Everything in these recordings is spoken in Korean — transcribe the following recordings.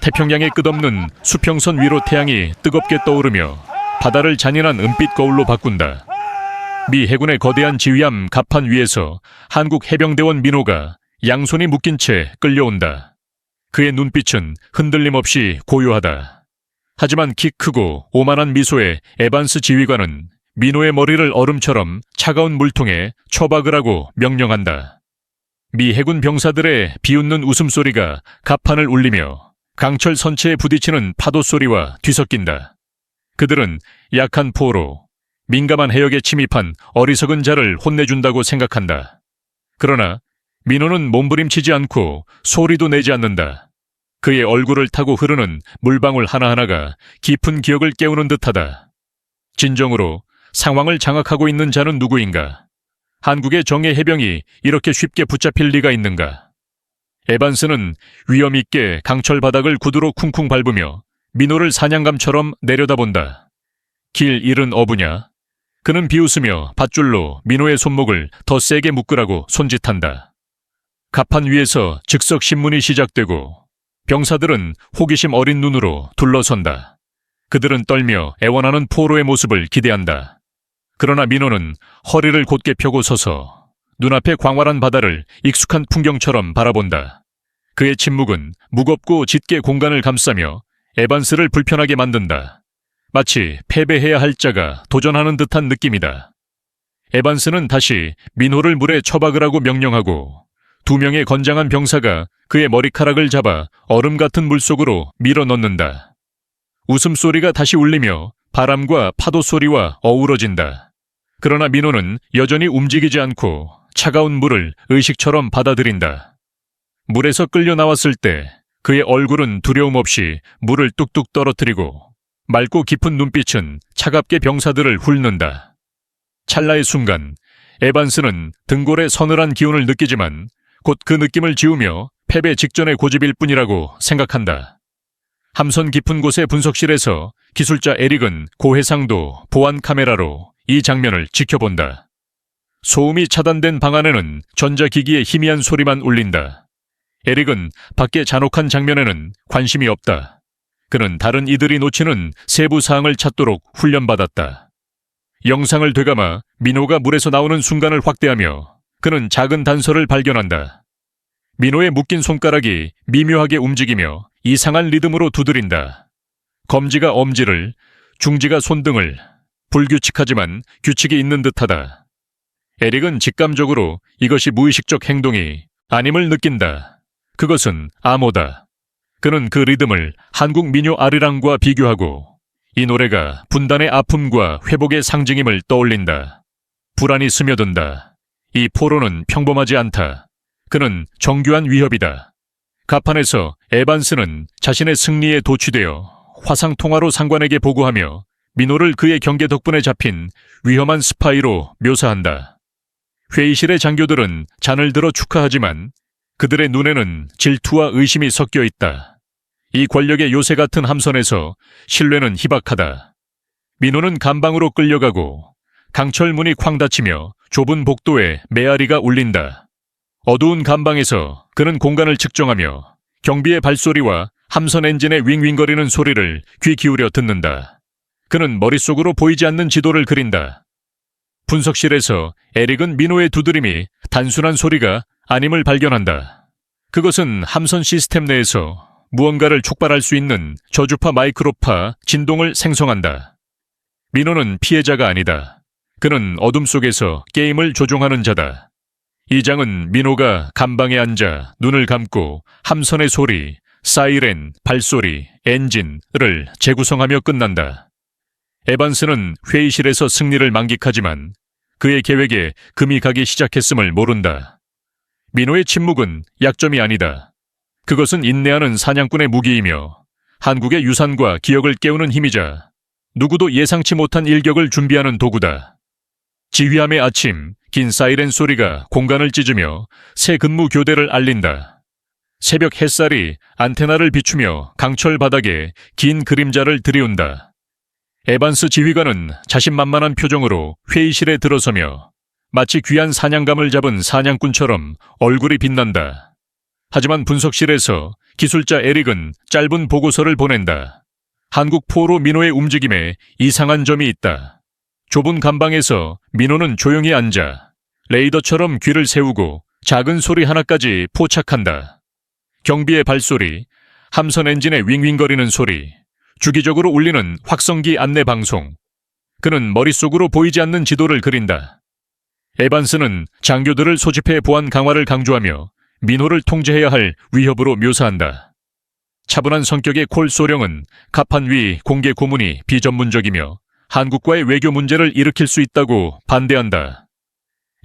태평양의 끝없는 수평선 위로 태양이 뜨겁게 떠오르며 바다를 잔인한 은빛 거울로 바꾼다. 미 해군의 거대한 지휘함 갑판 위에서 한국 해병대원 민호가 양손이 묶인 채 끌려온다. 그의 눈빛은 흔들림 없이 고요하다. 하지만 키 크고 오만한 미소의 에반스 지휘관은 민호의 머리를 얼음처럼 차가운 물통에 처박을 하고 명령한다. 미 해군 병사들의 비웃는 웃음소리가 갑판을 울리며 강철 선체에 부딪히는 파도 소리와 뒤섞인다. 그들은 약한 포로, 민감한 해역에 침입한 어리석은 자를 혼내준다고 생각한다. 그러나 민호는 몸부림치지 않고 소리도 내지 않는다. 그의 얼굴을 타고 흐르는 물방울 하나하나가 깊은 기억을 깨우는 듯하다. 진정으로 상황을 장악하고 있는 자는 누구인가? 한국의 정예 해병이 이렇게 쉽게 붙잡힐 리가 있는가? 에반스는 위험 있게 강철 바닥을 구두로 쿵쿵 밟으며 민호를 사냥감처럼 내려다본다. 길 잃은 어부냐? 그는 비웃으며 밧줄로 민호의 손목을 더 세게 묶으라고 손짓한다. 갑판 위에서 즉석 신문이 시작되고 병사들은 호기심 어린 눈으로 둘러선다. 그들은 떨며 애원하는 포로의 모습을 기대한다. 그러나 민호는 허리를 곧게 펴고 서서 눈앞의 광활한 바다를 익숙한 풍경처럼 바라본다. 그의 침묵은 무겁고 짙게 공간을 감싸며 에반스를 불편하게 만든다. 마치 패배해야 할 자가 도전하는 듯한 느낌이다. 에반스는 다시 민호를 물에 처박으라고 명령하고 2명의 건장한 병사가 그의 머리카락을 잡아 얼음 같은 물속으로 밀어넣는다. 웃음소리가 다시 울리며 바람과 파도 소리와 어우러진다. 그러나 민호는 여전히 움직이지 않고 차가운 물을 의식처럼 받아들인다. 물에서 끌려 나왔을 때 그의 얼굴은 두려움 없이 물을 뚝뚝 떨어뜨리고 맑고 깊은 눈빛은 차갑게 병사들을 훑는다. 찰나의 순간 에반스는 등골에 서늘한 기운을 느끼지만 곧 그 느낌을 지우며 패배 직전의 고집일 뿐이라고 생각한다. 함선 깊은 곳의 분석실에서 기술자 에릭은 고해상도 보안 카메라로 이 장면을 지켜본다. 소음이 차단된 방 안에는 전자기기의 희미한 소리만 울린다. 에릭은 밖의 잔혹한 장면에는 관심이 없다. 그는 다른 이들이 놓치는 세부 사항을 찾도록 훈련받았다. 영상을 되감아 민호가 물에서 나오는 순간을 확대하며 그는 작은 단서를 발견한다. 민호의 묶인 손가락이 미묘하게 움직이며 이상한 리듬으로 두드린다. 검지가 엄지를, 중지가 손등을, 불규칙하지만 규칙이 있는 듯하다. 에릭은 직감적으로 이것이 무의식적 행동이 아님을 느낀다. 그것은 암호다. 그는 그 리듬을 한국 민요 아리랑과 비교하고 이 노래가 분단의 아픔과 회복의 상징임을 떠올린다. 불안이 스며든다. 이 포로는 평범하지 않다. 그는 정교한 위협이다. 갑판에서 에반스는 자신의 승리에 도취되어 화상통화로 상관에게 보고하며 민호를 그의 경계 덕분에 잡힌 위험한 스파이로 묘사한다. 회의실의 장교들은 잔을 들어 축하하지만 그들의 눈에는 질투와 의심이 섞여 있다. 이 권력의 요새 같은 함선에서 신뢰는 희박하다. 민호는 감방으로 끌려가고 강철 문이 쾅 닫히며 좁은 복도에 메아리가 울린다. 어두운 감방에서 그는 공간을 측정하며 경비의 발소리와 함선 엔진의 윙윙거리는 소리를 귀 기울여 듣는다. 그는 머릿속으로 보이지 않는 지도를 그린다. 분석실에서 에릭은 민호의 두드림이 단순한 소리가 아님을 발견한다. 그것은 함선 시스템 내에서 무언가를 촉발할 수 있는 저주파 마이크로파 진동을 생성한다. 민호는 피해자가 아니다. 그는 어둠 속에서 게임을 조종하는 자다. 이 장은 민호가 감방에 앉아 눈을 감고 함선의 소리, 사이렌, 발소리, 엔진을 재구성하며 끝난다. 에반스는 회의실에서 승리를 만끽하지만 그의 계획에 금이 가기 시작했음을 모른다. 민호의 침묵은 약점이 아니다. 그것은 인내하는 사냥꾼의 무기이며 한국의 유산과 기억을 깨우는 힘이자 누구도 예상치 못한 일격을 준비하는 도구다. 지휘함의 아침, 긴 사이렌 소리가 공간을 찢으며 새 근무 교대를 알린다. 새벽 햇살이 안테나를 비추며 강철 바닥에 긴 그림자를 들이운다. 에반스 지휘관은 자신만만한 표정으로 회의실에 들어서며 마치 귀한 사냥감을 잡은 사냥꾼처럼 얼굴이 빛난다. 하지만 분석실에서 기술자 에릭은 짧은 보고서를 보낸다. 한국 포로 민호의 움직임에 이상한 점이 있다. 좁은 감방에서 민호는 조용히 앉아 레이더처럼 귀를 세우고 작은 소리 하나까지 포착한다. 경비의 발소리, 함선 엔진의 윙윙거리는 소리, 주기적으로 울리는 확성기 안내 방송. 그는 머릿속으로 보이지 않는 지도를 그린다. 에반스는 장교들을 소집해 보안 강화를 강조하며 민호를 통제해야 할 위협으로 묘사한다. 차분한 성격의 콜 소령은 갑판 위 공개 고문이 비전문적이며 한국과의 외교 문제를 일으킬 수 있다고 반대한다.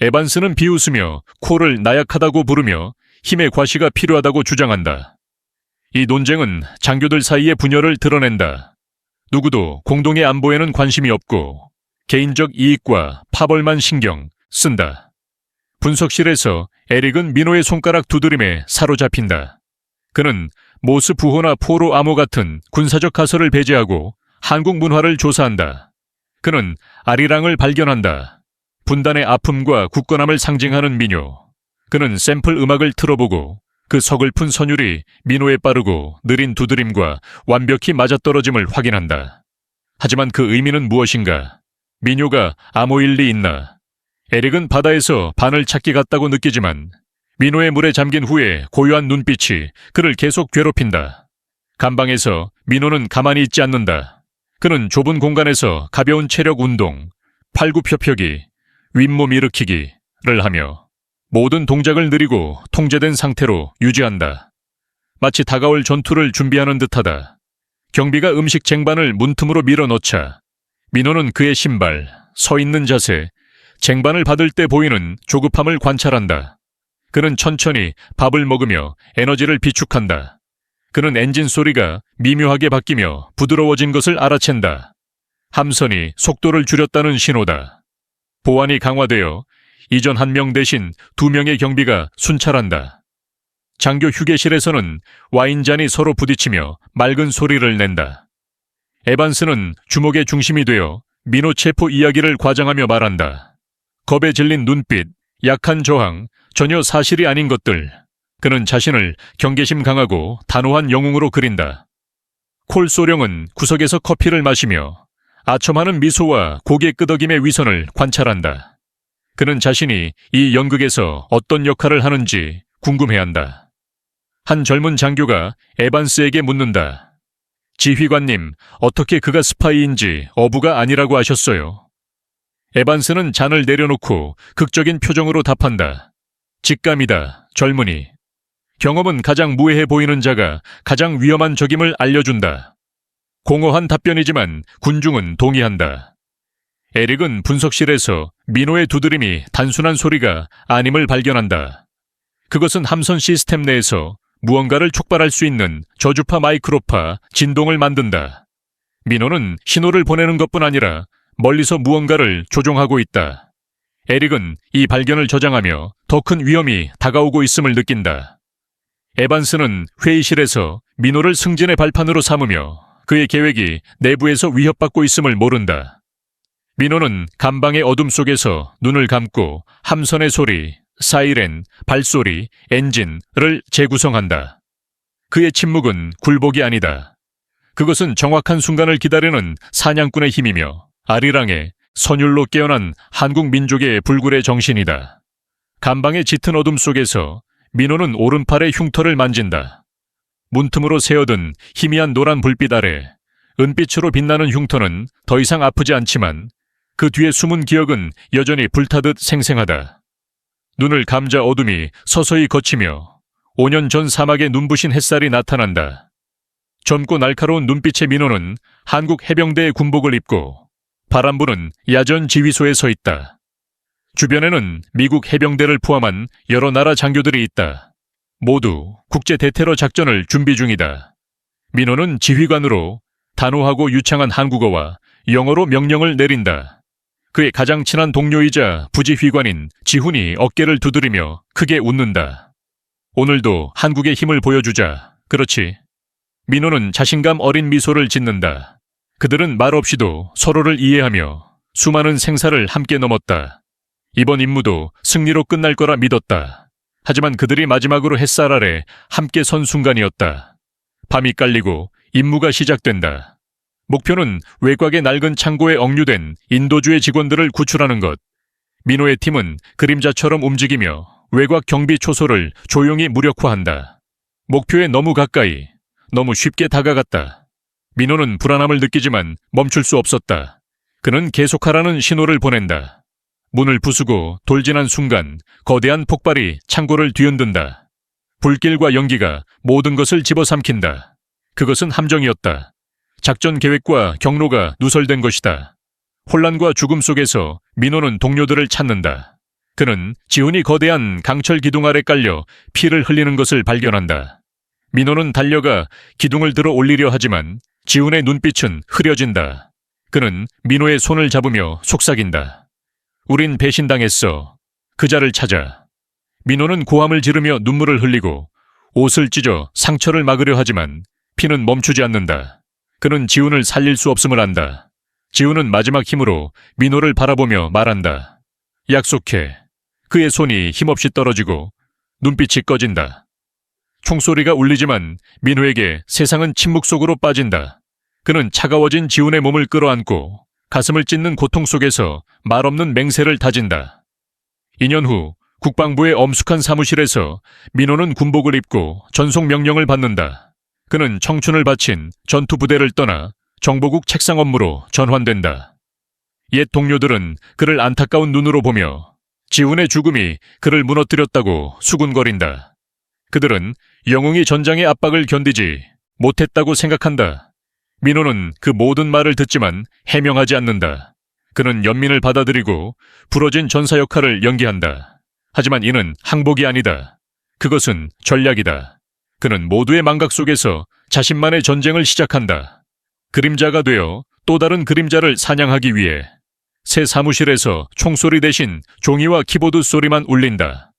에반스는 비웃으며 콜을 나약하다고 부르며 힘의 과시가 필요하다고 주장한다. 이 논쟁은 장교들 사이의 분열을 드러낸다. 누구도 공동의 안보에는 관심이 없고 개인적 이익과 파벌만 신경 쓴다. 분석실에서 에릭은 민호의 손가락 두드림에 사로잡힌다. 그는 모스 부호나 포로 암호 같은 군사적 가설을 배제하고 한국 문화를 조사한다. 그는 아리랑을 발견한다. 분단의 아픔과 굳건함을 상징하는 민요. 그는 샘플 음악을 틀어보고 그 서글픈 선율이 민호의 빠르고 느린 두드림과 완벽히 맞아떨어짐을 확인한다. 하지만 그 의미는 무엇인가? 민요가 암호일 리 있나? 에릭은 바다에서 바늘 찾기 같다고 느끼지만 민호의 물에 잠긴 후에 고요한 눈빛이 그를 계속 괴롭힌다. 감방에서 민호는 가만히 있지 않는다. 그는 좁은 공간에서 가벼운 체력 운동, 팔굽혀펴기, 윗몸 일으키기를 하며 모든 동작을 느리고 통제된 상태로 유지한다. 마치 다가올 전투를 준비하는 듯하다. 경비가 음식 쟁반을 문틈으로 밀어넣자 민호는 그의 신발, 서 있는 자세, 쟁반을 받을 때 보이는 조급함을 관찰한다. 그는 천천히 밥을 먹으며 에너지를 비축한다. 그는 엔진 소리가 미묘하게 바뀌며 부드러워진 것을 알아챈다. 함선이 속도를 줄였다는 신호다. 보안이 강화되어 이전 1명 대신 2명의 경비가 순찰한다. 장교 휴게실에서는 와인잔이 서로 부딪히며 맑은 소리를 낸다. 에반스는 주목의 중심이 되어 민호 체포 이야기를 과장하며 말한다. 겁에 질린 눈빛, 약한 저항, 전혀 사실이 아닌 것들. 그는 자신을 경계심 강하고 단호한 영웅으로 그린다. 콜 소령은 구석에서 커피를 마시며 아첨하는 미소와 고개 끄덕임의 위선을 관찰한다. 그는 자신이 이 연극에서 어떤 역할을 하는지 궁금해한다. 한 젊은 장교가 에반스에게 묻는다. 지휘관님, 어떻게 그가 스파이인지 어부가 아니라고 하셨어요? 에반스는 잔을 내려놓고 극적인 표정으로 답한다. 직감이다, 젊은이. 경험은 가장 무해해 보이는 자가 가장 위험한 적임을 알려준다. 공허한 답변이지만 군중은 동의한다. 에릭은 분석실에서 민호의 두드림이 단순한 소리가 아님을 발견한다. 그것은 함선 시스템 내에서 무언가를 촉발할 수 있는 저주파 마이크로파 진동을 만든다. 민호는 신호를 보내는 것뿐 아니라 멀리서 무언가를 조종하고 있다. 에릭은 이 발견을 저장하며 더 큰 위험이 다가오고 있음을 느낀다. 에반스는 회의실에서 민호를 승진의 발판으로 삼으며 그의 계획이 내부에서 위협받고 있음을 모른다. 민호는 감방의 어둠 속에서 눈을 감고 함선의 소리, 사이렌, 발소리, 엔진을 재구성한다. 그의 침묵은 굴복이 아니다. 그것은 정확한 순간을 기다리는 사냥꾼의 힘이며 아리랑의 선율로 깨어난 한국 민족의 불굴의 정신이다. 감방의 짙은 어둠 속에서 민호는 오른팔의 흉터를 만진다. 문틈으로 새어든 희미한 노란 불빛 아래 은빛으로 빛나는 흉터는 더 이상 아프지 않지만 그 뒤에 숨은 기억은 여전히 불타듯 생생하다. 눈을 감자 어둠이 서서히 걷히며 5년 전 사막에 눈부신 햇살이 나타난다. 젊고 날카로운 눈빛의 민호는 한국 해병대의 군복을 입고 바람 부는 야전 지휘소에 서 있다. 주변에는 미국 해병대를 포함한 여러 나라 장교들이 있다. 모두 국제 대테러 작전을 준비 중이다. 민호는 지휘관으로 단호하고 유창한 한국어와 영어로 명령을 내린다. 그의 가장 친한 동료이자 부지휘관인 지훈이 어깨를 두드리며 크게 웃는다. 오늘도 한국의 힘을 보여주자. 그렇지. 민호는 자신감 어린 미소를 짓는다. 그들은 말 없이도 서로를 이해하며 수많은 생사를 함께 넘었다. 이번 임무도 승리로 끝날 거라 믿었다. 하지만 그들이 마지막으로 햇살 아래 함께 선 순간이었다. 밤이 깔리고 임무가 시작된다. 목표는 외곽의 낡은 창고에 억류된 인도주의 직원들을 구출하는 것. 민호의 팀은 그림자처럼 움직이며 외곽 경비 초소를 조용히 무력화한다. 목표에 너무 가까이, 너무 쉽게 다가갔다. 민호는 불안함을 느끼지만 멈출 수 없었다. 그는 계속하라는 신호를 보낸다. 문을 부수고 돌진한 순간 거대한 폭발이 창고를 뒤흔든다. 불길과 연기가 모든 것을 집어삼킨다. 그것은 함정이었다. 작전 계획과 경로가 누설된 것이다. 혼란과 죽음 속에서 민호는 동료들을 찾는다. 그는 지훈이 거대한 강철 기둥 아래 깔려 피를 흘리는 것을 발견한다. 민호는 달려가 기둥을 들어 올리려 하지만 지훈의 눈빛은 흐려진다. 그는 민호의 손을 잡으며 속삭인다. 우린 배신당했어. 그자를 찾아. 민호는 고함을 지르며 눈물을 흘리고 옷을 찢어 상처를 막으려 하지만 피는 멈추지 않는다. 그는 지훈을 살릴 수 없음을 안다. 지훈은 마지막 힘으로 민호를 바라보며 말한다. 약속해. 그의 손이 힘없이 떨어지고 눈빛이 꺼진다. 총소리가 울리지만 민호에게 세상은 침묵 속으로 빠진다. 그는 차가워진 지훈의 몸을 끌어안고 가슴을 찢는 고통 속에서 말없는 맹세를 다진다. 2년 후 국방부의 엄숙한 사무실에서 민호는 군복을 입고 전속 명령을 받는다. 그는 청춘을 바친 전투부대를 떠나 정보국 책상 업무로 전환된다. 옛 동료들은 그를 안타까운 눈으로 보며 지훈의 죽음이 그를 무너뜨렸다고 수군거린다. 그들은 영웅이 전장의 압박을 견디지 못했다고 생각한다. 민호는 그 모든 말을 듣지만 해명하지 않는다. 그는 연민을 받아들이고 부러진 전사 역할을 연기한다. 하지만 이는 항복이 아니다. 그것은 전략이다. 그는 모두의 망각 속에서 자신만의 전쟁을 시작한다. 그림자가 되어 또 다른 그림자를 사냥하기 위해. 새 사무실에서 총소리 대신 종이와 키보드 소리만 울린다.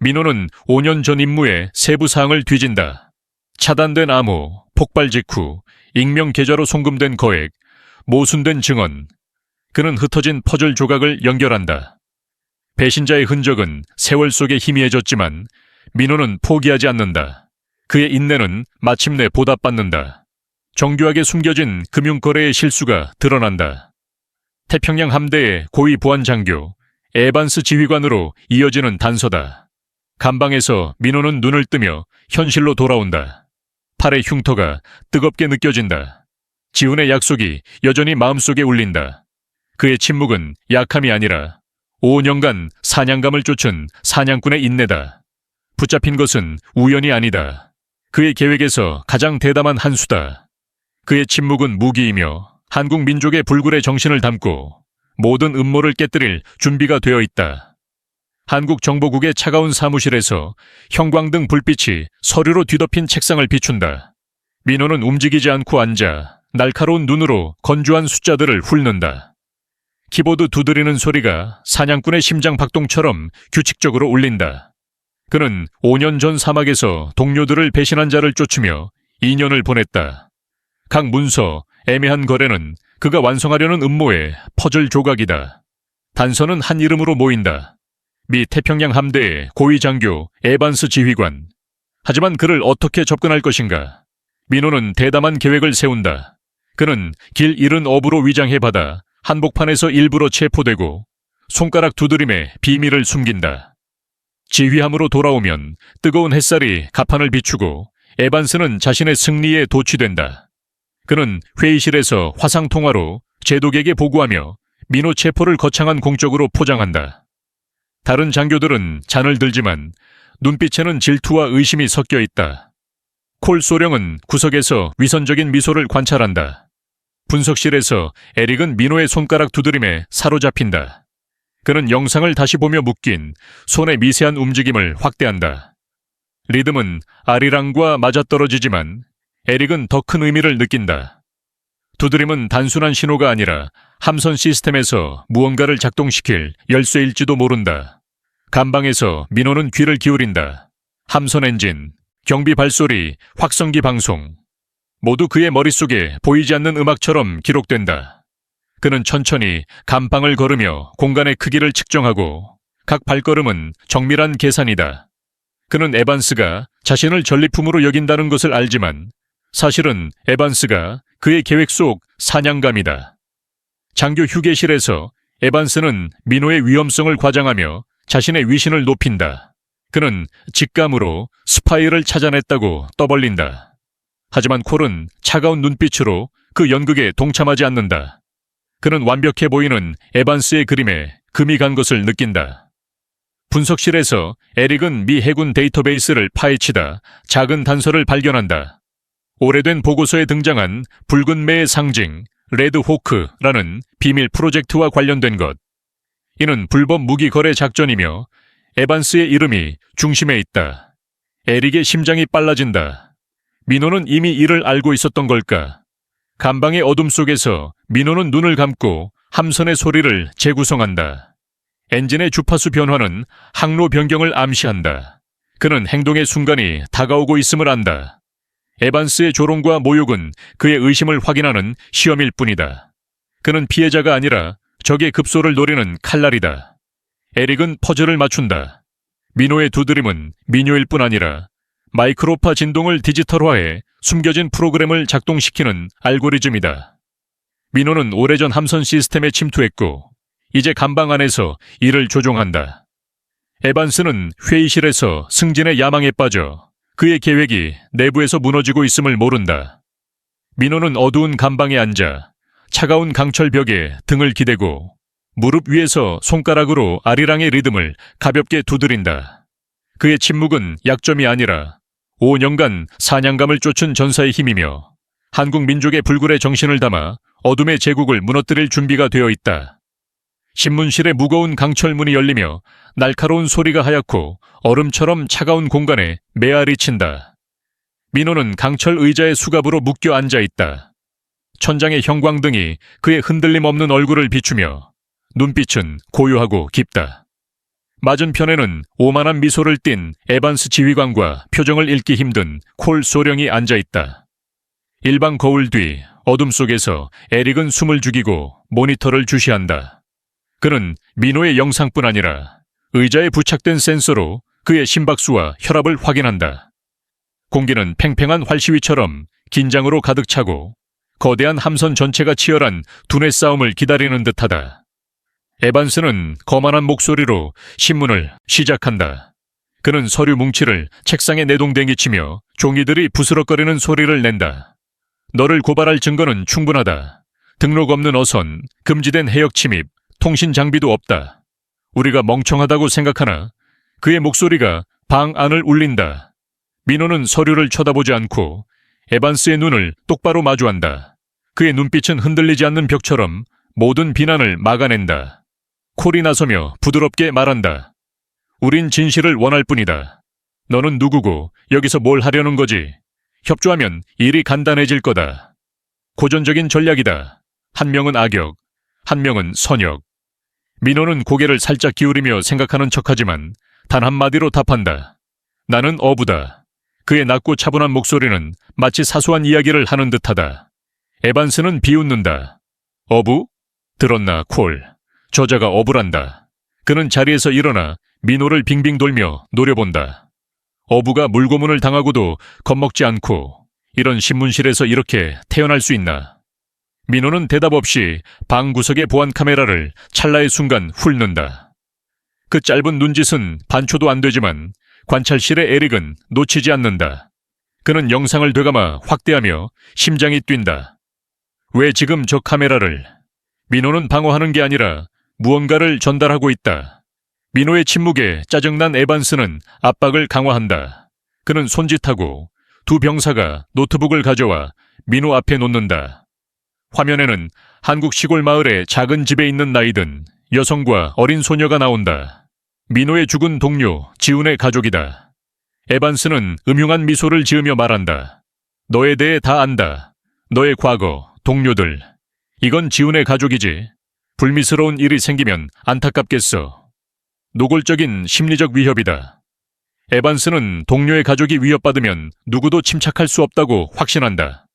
민호는 5년 전 임무의 세부 사항을 뒤진다. 차단된 암호, 폭발 직후, 익명 계좌로 송금된 거액, 모순된 증언. 그는 흩어진 퍼즐 조각을 연결한다. 배신자의 흔적은 세월 속에 희미해졌지만 민호는 포기하지 않는다. 그의 인내는 마침내 보답받는다. 정교하게 숨겨진 금융거래의 실수가 드러난다. 태평양 함대의 고위 보안 장교 에반스 지휘관으로 이어지는 단서다. 감방에서 민호는 눈을 뜨며 현실로 돌아온다. 팔의 흉터가 뜨겁게 느껴진다. 지훈의 약속이 여전히 마음속에 울린다. 그의 침묵은 약함이 아니라 5년간 사냥감을 쫓은 사냥꾼의 인내다. 붙잡힌 것은 우연이 아니다. 그의 계획에서 가장 대담한 한 수다. 그의 침묵은 무기이며 한국 민족의 불굴의 정신을 담고 모든 음모를 깨뜨릴 준비가 되어 있다. 한국 정보국의 차가운 사무실에서 형광등 불빛이 서류로 뒤덮인 책상을 비춘다. 민호는 움직이지 않고 앉아 날카로운 눈으로 건조한 숫자들을 훑는다. 키보드 두드리는 소리가 사냥꾼의 심장 박동처럼 규칙적으로 울린다. 그는 5년 전 사막에서 동료들을 배신한 자를 쫓으며 2년을 보냈다. 각 문서, 애매한 거래는 그가 완성하려는 음모의 퍼즐 조각이다. 단서는 한 이름으로 모인다. 미 태평양 함대의 고위 장교 에반스 지휘관. 하지만 그를 어떻게 접근할 것인가? 민호는 대담한 계획을 세운다. 그는 길 잃은 어부로 위장해받아 한복판에서 일부러 체포되고 손가락 두드림에 비밀을 숨긴다. 지휘함으로 돌아오면 뜨거운 햇살이 가판을 비추고 에반스는 자신의 승리에 도취된다. 그는 회의실에서 화상통화로 제독에게 보고하며 민호 체포를 거창한 공적으로 포장한다. 다른 장교들은 잔을 들지만 눈빛에는 질투와 의심이 섞여 있다. 콜 소령은 구석에서 위선적인 미소를 관찰한다. 분석실에서 에릭은 민호의 손가락 두드림에 사로잡힌다. 그는 영상을 다시 보며 묶인 손의 미세한 움직임을 확대한다. 리듬은 아리랑과 맞아떨어지지만 에릭은 더 큰 의미를 느낀다. 두드림은 단순한 신호가 아니라 함선 시스템에서 무언가를 작동시킬 열쇠일지도 모른다. 감방에서 민호는 귀를 기울인다. 함선 엔진, 경비 발소리, 확성기 방송. 모두 그의 머릿속에 보이지 않는 음악처럼 기록된다. 그는 천천히 감방을 걸으며 공간의 크기를 측정하고 각 발걸음은 정밀한 계산이다. 그는 에반스가 자신을 전리품으로 여긴다는 것을 알지만 사실은 에반스가 그의 계획 속 사냥감이다. 장교 휴게실에서 에반스는 민호의 위험성을 과장하며 자신의 위신을 높인다. 그는 직감으로 스파이를 찾아냈다고 떠벌린다. 하지만 콜은 차가운 눈빛으로 그 연극에 동참하지 않는다. 그는 완벽해 보이는 에반스의 그림에 금이 간 것을 느낀다. 분석실에서 에릭은 미 해군 데이터베이스를 파헤치다 작은 단서를 발견한다. 오래된 보고서에 등장한 붉은 매의 상징 레드 호크라는 비밀 프로젝트와 관련된 것. 이는 불법 무기 거래 작전이며 에반스의 이름이 중심에 있다. 에릭의 심장이 빨라진다. 민호는 이미 이를 알고 있었던 걸까? 감방의 어둠 속에서 민호는 눈을 감고 함선의 소리를 재구성한다. 엔진의 주파수 변화는 항로 변경을 암시한다. 그는 행동의 순간이 다가오고 있음을 안다. 에반스의 조롱과 모욕은 그의 의심을 확인하는 시험일 뿐이다. 그는 피해자가 아니라 적의 급소를 노리는 칼날이다. 에릭은 퍼즐을 맞춘다. 민호의 두드림은 민요일 뿐 아니라 마이크로파 진동을 디지털화해 숨겨진 프로그램을 작동시키는 알고리즘이다. 민호는 오래전 함선 시스템에 침투했고 이제 감방 안에서 이를 조종한다. 에반스는 회의실에서 승진의 야망에 빠져 그의 계획이 내부에서 무너지고 있음을 모른다. 민호는 어두운 감방에 앉아 차가운 강철 벽에 등을 기대고 무릎 위에서 손가락으로 아리랑의 리듬을 가볍게 두드린다. 그의 침묵은 약점이 아니라 5년간 사냥감을 쫓은 전사의 힘이며 한국 민족의 불굴의 정신을 담아 어둠의 제국을 무너뜨릴 준비가 되어 있다. 신문실의 무거운 강철문이 열리며 날카로운 소리가 하얗고 얼음처럼 차가운 공간에 메아리 친다. 민호는 강철 의자의 수갑으로 묶여 앉아 있다. 천장의 형광등이 그의 흔들림 없는 얼굴을 비추며 눈빛은 고요하고 깊다. 맞은편에는 오만한 미소를 띤 에반스 지휘관과 표정을 읽기 힘든 콜 소령이 앉아 있다. 일방 거울 뒤 어둠 속에서 에릭은 숨을 죽이고 모니터를 주시한다. 그는 민호의 영상뿐 아니라 의자에 부착된 센서로 그의 심박수와 혈압을 확인한다. 공기는 팽팽한 활시위처럼 긴장으로 가득 차고 거대한 함선 전체가 치열한 두뇌 싸움을 기다리는 듯하다. 에반스는 거만한 목소리로 신문을 시작한다. 그는 서류 뭉치를 책상에 내동댕이치며 종이들이 부스럭거리는 소리를 낸다. 너를 고발할 증거는 충분하다. 등록 없는 어선, 금지된 해역 침입, 통신 장비도 없다. 우리가 멍청하다고 생각하나? 그의 목소리가 방 안을 울린다. 민호는 서류를 쳐다보지 않고 에반스의 눈을 똑바로 마주한다. 그의 눈빛은 흔들리지 않는 벽처럼 모든 비난을 막아낸다. 콜이 나서며 부드럽게 말한다. 우린 진실을 원할 뿐이다. 너는 누구고 여기서 뭘 하려는 거지? 협조하면 일이 간단해질 거다. 고전적인 전략이다. 한 명은 악역, 한 명은 선역. 민호는 고개를 살짝 기울이며 생각하는 척하지만 단 한마디로 답한다. 나는 어부다. 그의 낮고 차분한 목소리는 마치 사소한 이야기를 하는 듯하다. 에반스는 비웃는다. 어부? 들었나, 콜. 저자가 어부란다. 그는 자리에서 일어나 민호를 빙빙 돌며 노려본다. 어부가 물고문을 당하고도 겁먹지 않고 이런 신문실에서 이렇게 태어날 수 있나? 민호는 대답 없이 방 구석의 보안 카메라를 찰나의 순간 훑는다. 그 짧은 눈짓은 반초도 안 되지만 관찰실의 에릭은 놓치지 않는다. 그는 영상을 되감아 확대하며 심장이 뛴다. 왜 지금 저 카메라를? 민호는 방어하는 게 아니라 무언가를 전달하고 있다. 민호의 침묵에 짜증난 에반스는 압박을 강화한다. 그는 손짓하고 두 병사가 노트북을 가져와 민호 앞에 놓는다. 화면에는 한국 시골 마을의 작은 집에 있는 나이든 여성과 어린 소녀가 나온다. 민호의 죽은 동료 지훈의 가족이다. 에반스는 음흉한 미소를 지으며 말한다. 너에 대해 다 안다. 너의 과거, 동료들. 이건 지훈의 가족이지. 불미스러운 일이 생기면 안타깝겠어. 노골적인 심리적 위협이다. 에반스는 동료의 가족이 위협받으면 누구도 침착할 수 없다고 확신한다.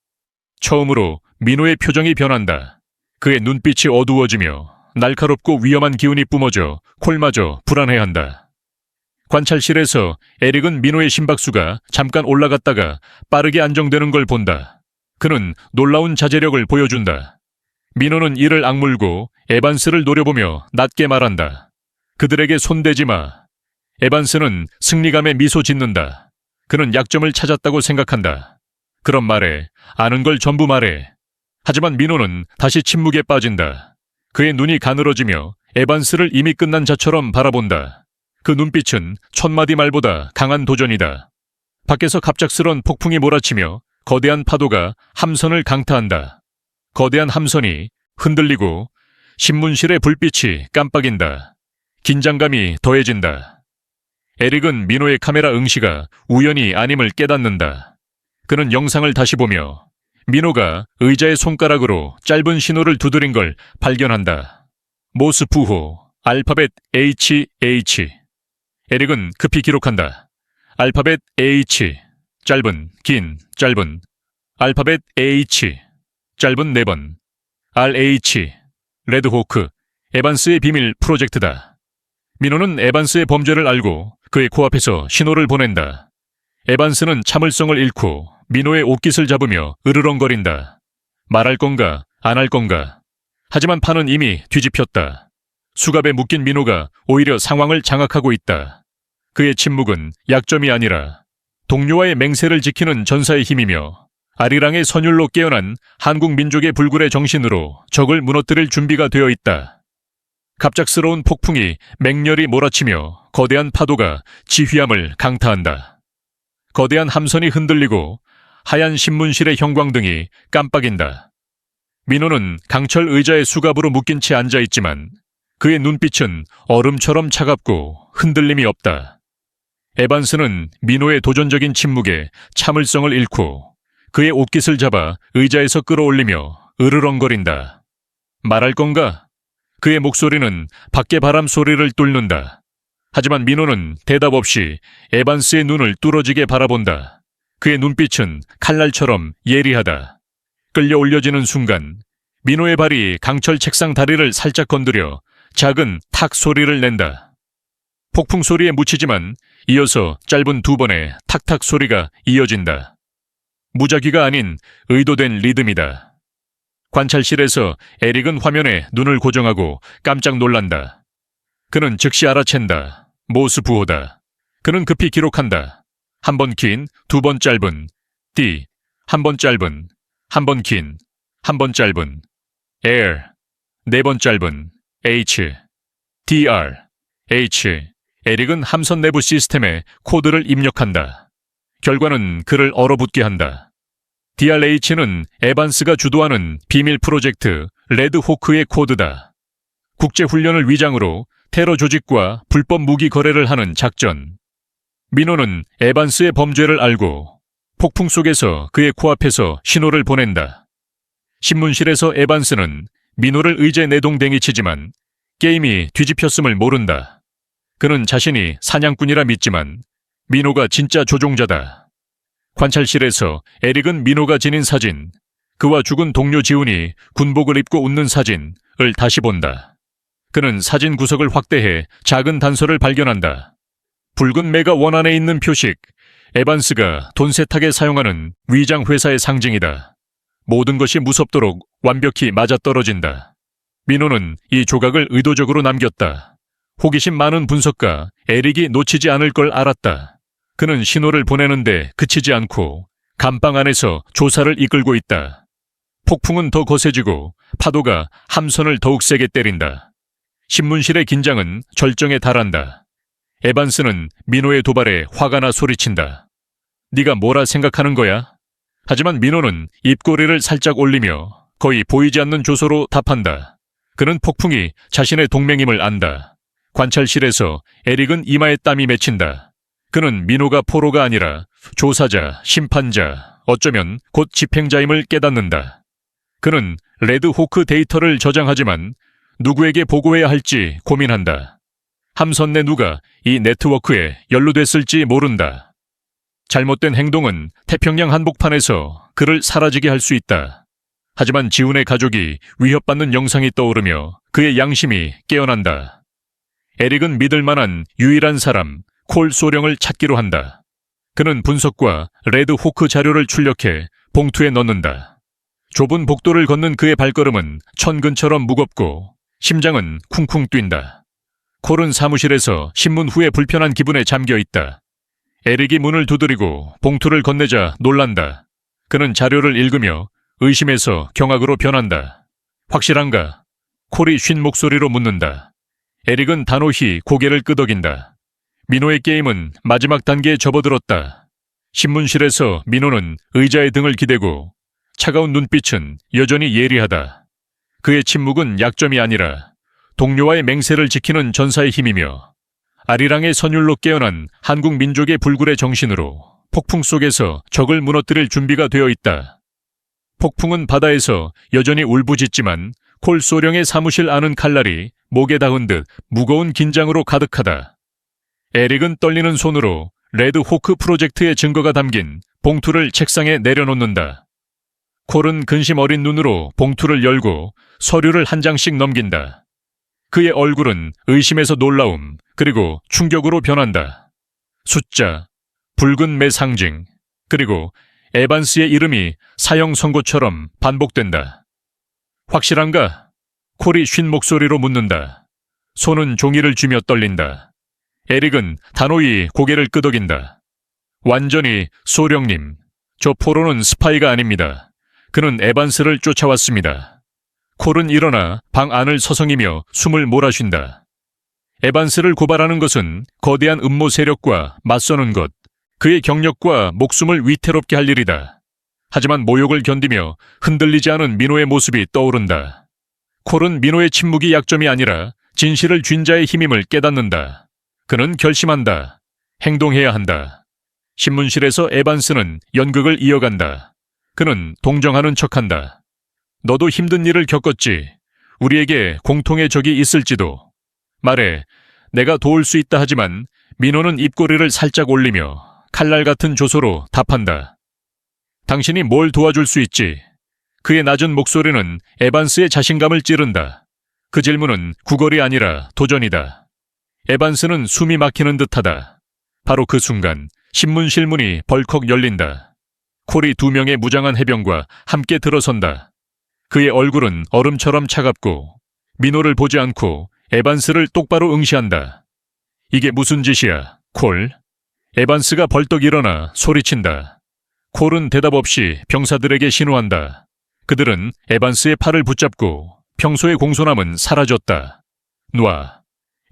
처음으로 민호의 표정이 변한다. 그의 눈빛이 어두워지며 날카롭고 위험한 기운이 뿜어져 콜마저 불안해한다. 관찰실에서 에릭은 민호의 심박수가 잠깐 올라갔다가 빠르게 안정되는 걸 본다. 그는 놀라운 자제력을 보여준다. 민호는 이를 악물고 에반스를 노려보며 낮게 말한다. 그들에게 손대지 마. 에반스는 승리감에 미소 짓는다. 그는 약점을 찾았다고 생각한다. 그런 말에 아는 걸 전부 말해. 하지만 민호는 다시 침묵에 빠진다. 그의 눈이 가늘어지며 에반스를 이미 끝난 자처럼 바라본다. 그 눈빛은 천마디 말보다 강한 도전이다. 밖에서 갑작스런 폭풍이 몰아치며 거대한 파도가 함선을 강타한다. 거대한 함선이 흔들리고 신문실의 불빛이 깜빡인다. 긴장감이 더해진다. 에릭은 민호의 카메라 응시가 우연이 아님을 깨닫는다. 그는 영상을 다시 보며 민호가 의자의 손가락으로 짧은 신호를 두드린 걸 발견한다. 모스 부호, 알파벳 HH. 에릭은 급히 기록한다. 알파벳 H, 짧은, 긴, 짧은. 알파벳 H, 짧은 4번. RH, 레드호크, 에반스의 비밀 프로젝트다. 민호는 에반스의 범죄를 알고 그의 코앞에서 신호를 보낸다. 에반스는 참을성을 잃고 민호의 옷깃을 잡으며 으르렁거린다. 말할 건가, 안 할 건가. 하지만 판은 이미 뒤집혔다. 수갑에 묶인 민호가 오히려 상황을 장악하고 있다. 그의 침묵은 약점이 아니라 동료와의 맹세를 지키는 전사의 힘이며 아리랑의 선율로 깨어난 한국 민족의 불굴의 정신으로 적을 무너뜨릴 준비가 되어 있다. 갑작스러운 폭풍이 맹렬히 몰아치며 거대한 파도가 지휘함을 강타한다. 거대한 함선이 흔들리고 하얀 신문실의 형광등이 깜빡인다. 민호는 강철 의자의 수갑으로 묶인 채 앉아있지만 그의 눈빛은 얼음처럼 차갑고 흔들림이 없다. 에반스는 민호의 도전적인 침묵에 참을성을 잃고 그의 옷깃을 잡아 의자에서 끌어올리며 으르렁거린다. 말할 건가? 그의 목소리는 밖의 바람 소리를 뚫는다. 하지만 민호는 대답 없이 에반스의 눈을 뚫어지게 바라본다. 그의 눈빛은 칼날처럼 예리하다. 끌려 올려지는 순간 민호의 발이 강철 책상 다리를 살짝 건드려 작은 탁 소리를 낸다. 폭풍 소리에 묻히지만 이어서 짧은 2번의 탁탁 소리가 이어진다. 무작위가 아닌 의도된 리듬이다. 관찰실에서 에릭은 화면에 눈을 고정하고 깜짝 놀란다. 그는 즉시 알아챈다. 모스 부호다. 그는 급히 기록한다. 1번 긴, 2번 짧은, D, 1번 짧은, 1번 긴, 1번 짧은, air, 4번 짧은, H, DR, H. 에릭은 함선 내부 시스템에 코드를 입력한다. 결과는 그를 얼어붙게 한다. DRH는 에반스가 주도하는 비밀 프로젝트 레드호크의 코드다. 국제훈련을 위장으로 테러 조직과 불법 무기 거래를 하는 작전. 민호는 에반스의 범죄를 알고 폭풍 속에서 그의 코앞에서 신호를 보낸다. 신문실에서 에반스는 민호를 의제 내동댕이 치지만 게임이 뒤집혔음을 모른다. 그는 자신이 사냥꾼이라 믿지만 민호가 진짜 조종자다. 관찰실에서 에릭은 민호가 지닌 사진, 그와 죽은 동료 지훈이 군복을 입고 웃는 사진을 다시 본다. 그는 사진 구석을 확대해 작은 단서를 발견한다. 붉은 매가 원안에 있는 표식, 에반스가 돈 세탁에 사용하는 위장 회사의 상징이다. 모든 것이 무섭도록 완벽히 맞아떨어진다. 민호는 이 조각을 의도적으로 남겼다. 호기심 많은 분석가 에릭이 놓치지 않을 걸 알았다. 그는 신호를 보내는데 그치지 않고 감방 안에서 조사를 이끌고 있다. 폭풍은 더 거세지고 파도가 함선을 더욱 세게 때린다. 신문실의 긴장은 절정에 달한다. 에반스는 민호의 도발에 화가 나 소리친다. 네가 뭐라 생각하는 거야? 하지만 민호는 입꼬리를 살짝 올리며 거의 보이지 않는 조소로 답한다. 그는 폭풍이 자신의 동맹임을 안다. 관찰실에서 에릭은 이마에 땀이 맺힌다. 그는 민호가 포로가 아니라 조사자, 심판자, 어쩌면 곧 집행자임을 깨닫는다. 그는 레드호크 데이터를 저장하지만 누구에게 보고해야 할지 고민한다. 함선 내 누가 이 네트워크에 연루됐을지 모른다. 잘못된 행동은 태평양 한복판에서 그를 사라지게 할 수 있다. 하지만 지훈의 가족이 위협받는 영상이 떠오르며 그의 양심이 깨어난다. 에릭은 믿을 만한 유일한 사람, 콜 소령을 찾기로 한다. 그는 분석과 레드 호크 자료를 출력해 봉투에 넣는다. 좁은 복도를 걷는 그의 발걸음은 천근처럼 무겁고 심장은 쿵쿵 뛴다. 콜은 사무실에서 신문 후에 불편한 기분에 잠겨 있다. 에릭이 문을 두드리고 봉투를 건네자 놀란다. 그는 자료를 읽으며 의심에서 경악으로 변한다. 확실한가? 콜이 쉰 목소리로 묻는다. 에릭은 단호히 고개를 끄덕인다. 민호의 게임은 마지막 단계에 접어들었다. 신문실에서 민호는 의자에 등을 기대고 차가운 눈빛은 여전히 예리하다. 그의 침묵은 약점이 아니라 동료와의 맹세를 지키는 전사의 힘이며 아리랑의 선율로 깨어난 한국 민족의 불굴의 정신으로 폭풍 속에서 적을 무너뜨릴 준비가 되어 있다. 폭풍은 바다에서 여전히 울부짖지만 콜 소령의 사무실 안은 칼날이 목에 닿은 듯 무거운 긴장으로 가득하다. 에릭은 떨리는 손으로 레드 호크 프로젝트의 증거가 담긴 봉투를 책상에 내려놓는다. 콜은 근심 어린 눈으로 봉투를 열고 서류를 한 장씩 넘긴다. 그의 얼굴은 의심에서 놀라움 그리고 충격으로 변한다. 숫자, 붉은 매 상징, 그리고 에반스의 이름이 사형 선고처럼 반복된다. 확실한가? 콜이 쉰 목소리로 묻는다. 손은 종이를 쥐며 떨린다. 에릭은 단호히 고개를 끄덕인다. 완전히 소령님, 저 포로는 스파이가 아닙니다. 그는 에반스를 쫓아왔습니다. 콜은 일어나 방 안을 서성이며 숨을 몰아쉰다. 에반스를 고발하는 것은 거대한 음모 세력과 맞서는 것, 그의 경력과 목숨을 위태롭게 할 일이다. 하지만 모욕을 견디며 흔들리지 않은 민호의 모습이 떠오른다. 콜은 민호의 침묵이 약점이 아니라 진실을 쥔 자의 힘임을 깨닫는다. 그는 결심한다. 행동해야 한다. 신문실에서 에반스는 연극을 이어간다. 그는 동정하는 척한다. 너도 힘든 일을 겪었지. 우리에게 공통의 적이 있을지도. 말해, 내가 도울 수 있다 하지만 민호는 입꼬리를 살짝 올리며 칼날 같은 조소로 답한다. 당신이 뭘 도와줄 수 있지? 그의 낮은 목소리는 에반스의 자신감을 찌른다. 그 질문은 구걸이 아니라 도전이다. 에반스는 숨이 막히는 듯하다. 바로 그 순간 신문실 문이 벌컥 열린다. 콜이 2명의 무장한 해병과 함께 들어선다. 그의 얼굴은 얼음처럼 차갑고 민호를 보지 않고 에반스를 똑바로 응시한다. 이게 무슨 짓이야, 콜? 에반스가 벌떡 일어나 소리친다. 콜은 대답 없이 병사들에게 신호한다. 그들은 에반스의 팔을 붙잡고 평소의 공손함은 사라졌다. 놔.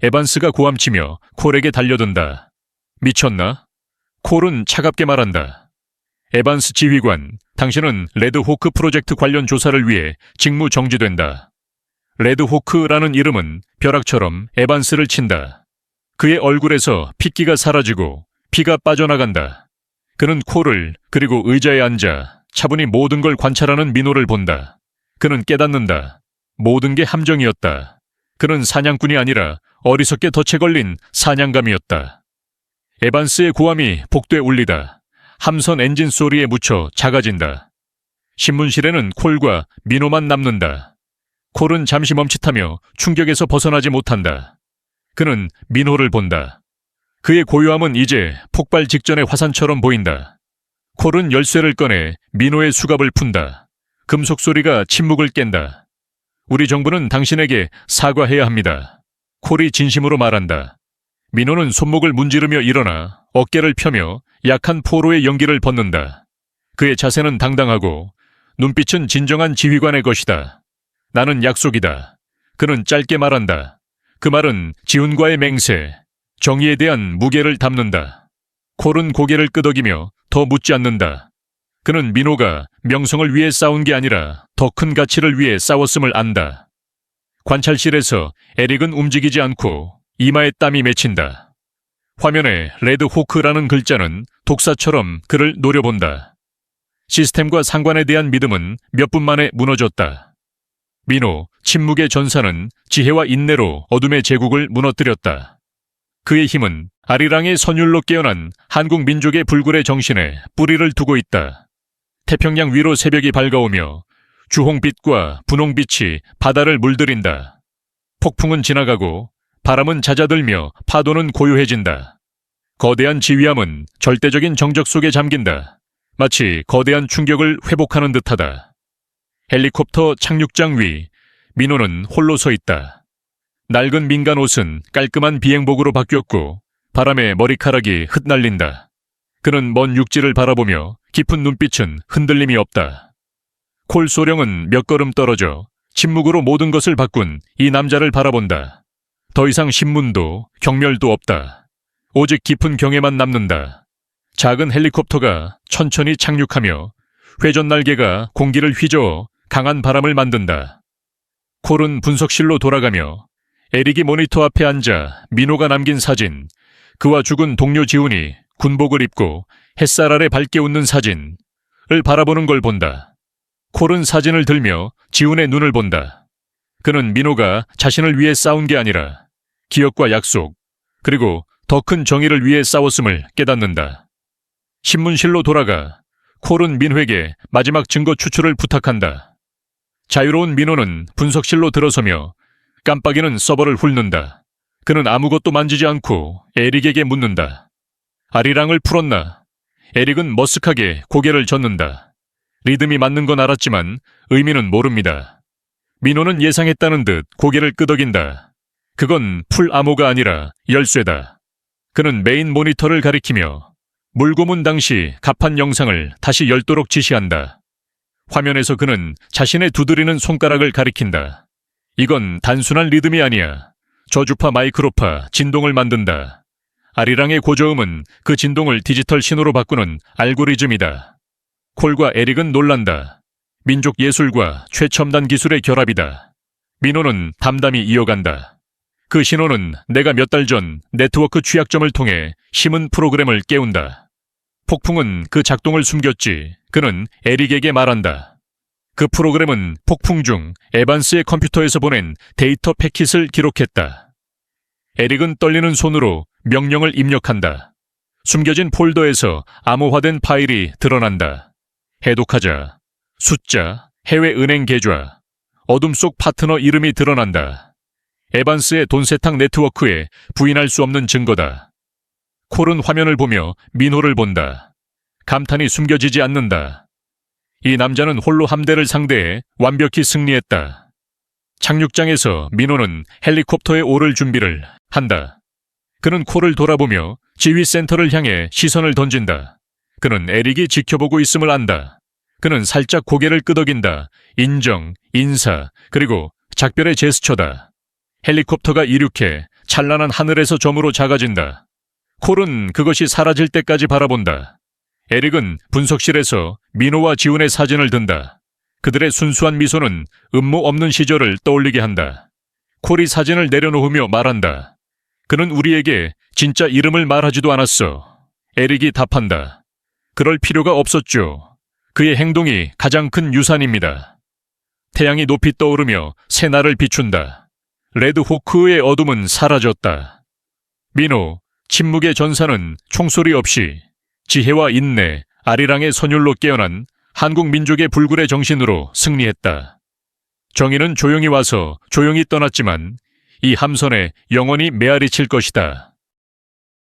에반스가 고함치며 콜에게 달려든다. 미쳤나? 콜은 차갑게 말한다. 에반스 지휘관, 당신은 레드 호크 프로젝트 관련 조사를 위해 직무 정지된다. 레드 호크라는 이름은 벼락처럼 에반스를 친다. 그의 얼굴에서 핏기가 사라지고 피가 빠져나간다. 그는 콜을 그리고 의자에 앉아 차분히 모든 걸 관찰하는 민호를 본다. 그는 깨닫는다. 모든 게 함정이었다. 그는 사냥꾼이 아니라 어리석게 덫에 걸린 사냥감이었다. 에반스의 고함이 복도에 울리다. 함선 엔진 소리에 묻혀 작아진다. 신문실에는 콜과 민호만 남는다. 콜은 잠시 멈칫하며 충격에서 벗어나지 못한다. 그는 민호를 본다. 그의 고요함은 이제 폭발 직전의 화산처럼 보인다. 콜은 열쇠를 꺼내 민호의 수갑을 푼다. 금속 소리가 침묵을 깬다. 우리 정부는 당신에게 사과해야 합니다. 콜이 진심으로 말한다. 민호는 손목을 문지르며 일어나 어깨를 펴며 약한 포로의 연기를 벗는다. 그의 자세는 당당하고 눈빛은 진정한 지휘관의 것이다. 나는 약속이다. 그는 짧게 말한다. 그 말은 지훈과의 맹세, 정의에 대한 무게를 담는다. 콜은 고개를 끄덕이며 더 묻지 않는다. 그는 민호가 명성을 위해 싸운 게 아니라 더 큰 가치를 위해 싸웠음을 안다. 관찰실에서 에릭은 움직이지 않고 이마에 땀이 맺힌다. 화면에 레드 호크라는 글자는 독사처럼 그를 노려본다. 시스템과 상관에 대한 믿음은 몇 분 만에 무너졌다. 민호, 침묵의 전사는 지혜와 인내로 어둠의 제국을 무너뜨렸다. 그의 힘은 아리랑의 선율로 깨어난 한국 민족의 불굴의 정신에 뿌리를 두고 있다. 태평양 위로 새벽이 밝아오며 주홍빛과 분홍빛이 바다를 물들인다. 폭풍은 지나가고 바람은 잦아들며 파도는 고요해진다. 거대한 지휘함은 절대적인 정적 속에 잠긴다. 마치 거대한 충격을 회복하는 듯하다. 헬리콥터 착륙장 위, 민호는 홀로 서 있다. 낡은 민간 옷은 깔끔한 비행복으로 바뀌었고 바람에 머리카락이 흩날린다. 그는 먼 육지를 바라보며 깊은 눈빛은 흔들림이 없다. 콜 소령은 몇 걸음 떨어져 침묵으로 모든 것을 바꾼 이 남자를 바라본다. 더 이상 신문도 경멸도 없다. 오직 깊은 경애만 남는다. 작은 헬리콥터가 천천히 착륙하며 회전 날개가 공기를 휘저어 강한 바람을 만든다. 콜은 분석실로 돌아가며 에릭이 모니터 앞에 앉아 민호가 남긴 사진, 그와 죽은 동료 지훈이 군복을 입고 햇살 아래 밝게 웃는 사진을 바라보는 걸 본다. 콜은 사진을 들며 지훈의 눈을 본다. 그는 민호가 자신을 위해 싸운 게 아니라 기억과 약속, 그리고 더 큰 정의를 위해 싸웠음을 깨닫는다. 신문실로 돌아가 콜은 민호에게 마지막 증거 추출을 부탁한다. 자유로운 민호는 분석실로 들어서며 깜빡이는 서버를 훑는다. 그는 아무것도 만지지 않고 에릭에게 묻는다. 아리랑을 풀었나? 에릭은 머쓱하게 고개를 젓는다. 리듬이 맞는 건 알았지만 의미는 모릅니다. 민호는 예상했다는 듯 고개를 끄덕인다. 그건 풀 암호가 아니라 열쇠다. 그는 메인 모니터를 가리키며 물고문 당시 갑판 영상을 다시 열도록 지시한다. 화면에서 그는 자신의 두드리는 손가락을 가리킨다. 이건 단순한 리듬이 아니야. 저주파 마이크로파 진동을 만든다. 아리랑의 고저음은 그 진동을 디지털 신호로 바꾸는 알고리즘이다. 콜과 에릭은 놀란다. 민족 예술과 최첨단 기술의 결합이다. 민호는 담담히 이어간다. 그 신호는 내가 몇 달 전 네트워크 취약점을 통해 심은 프로그램을 깨운다. 폭풍은 그 작동을 숨겼지. 그는 에릭에게 말한다. 그 프로그램은 폭풍 중 에반스의 컴퓨터에서 보낸 데이터 패킷을 기록했다. 에릭은 떨리는 손으로 명령을 입력한다. 숨겨진 폴더에서 암호화된 파일이 드러난다. 해독하자. 숫자, 해외 은행 계좌, 어둠 속 파트너 이름이 드러난다. 에반스의 돈 세탁 네트워크에 부인할 수 없는 증거다. 콜은 화면을 보며 민호를 본다. 감탄이 숨겨지지 않는다. 이 남자는 홀로 함대를 상대해 완벽히 승리했다. 착륙장에서 민호는 헬리콥터에 오를 준비를 한다. 그는 콜을 돌아보며 지휘센터를 향해 시선을 던진다. 그는 에릭이 지켜보고 있음을 안다. 그는 살짝 고개를 끄덕인다. 인정, 인사, 그리고 작별의 제스처다. 헬리콥터가 이륙해 찬란한 하늘에서 점으로 작아진다. 콜은 그것이 사라질 때까지 바라본다. 에릭은 분석실에서 민호와 지훈의 사진을 든다. 그들의 순수한 미소는 음모 없는 시절을 떠올리게 한다. 콜이 사진을 내려놓으며 말한다. 그는 우리에게 진짜 이름을 말하지도 않았어. 에릭이 답한다. 그럴 필요가 없었죠. 그의 행동이 가장 큰 유산입니다. 태양이 높이 떠오르며 새날을 비춘다. 레드 호크의 어둠은 사라졌다. 민호, 침묵의 전사는 총소리 없이 지혜와 인내, 아리랑의 선율로 깨어난 한국 민족의 불굴의 정신으로 승리했다. 정의는 조용히 와서 조용히 떠났지만 이 함선에 영원히 메아리 칠 것이다.